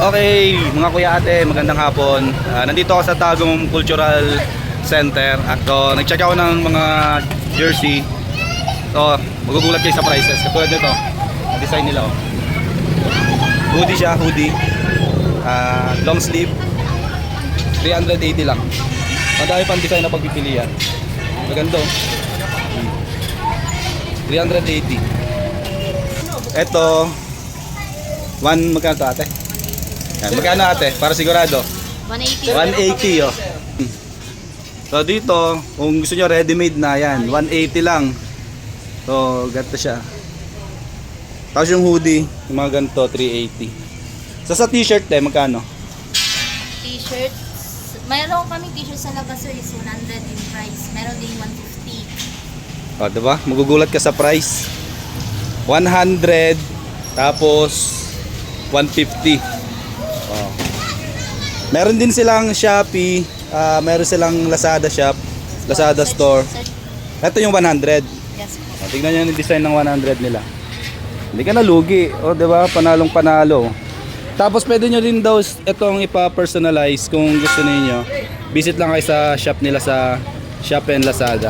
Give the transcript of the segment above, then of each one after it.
Okay, mga kuya ate, magandang hapon. Nandito ako sa Tagum Cultural Center at nag-check ako ng mga jersey. So, magugulat kayo sa prices. Katulad nito, design nila oh. Hoodie siya, hoodie. Long sleeve. 380 lang. Madami pang design na pagpipilian. Maganda oh. 380. Ito, magkano to ate? Yan, magkano ate? Para sigurado. 180. 180 oh. So dito, kung gusto nyo ready-made na yan, 180 lang. So, ganito siya. Tapos yung hoodie, yung mga ganito, 380. So sa t-shirt magkano? T-shirt. Mayroon kaming t-shirt sa labas sir is 100 in price. Meron din 150. O, diba? Magugulat ka sa price. 100, tapos 150. Oh. Meron din silang Shopee, meron silang Lazada shop, Lazada store. Ito yung 100. Yes po. Tignan nyo yung design ng 100 nila. Hindi ka nalugi. O, diba? Panalong panalo. Tapos pwede nyo din daw itong ipa-personalize kung gusto niyo. Visit lang kayo sa shop nila sa Shopee and Lazada.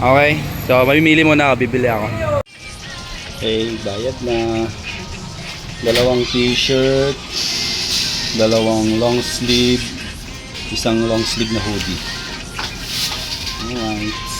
Okay? So, mamimili muna ako. Bibili ako. Okay, bayad na. Dalawang t-shirt. Dalawang long sleeve. Isang long sleeve na hoodie. Alright.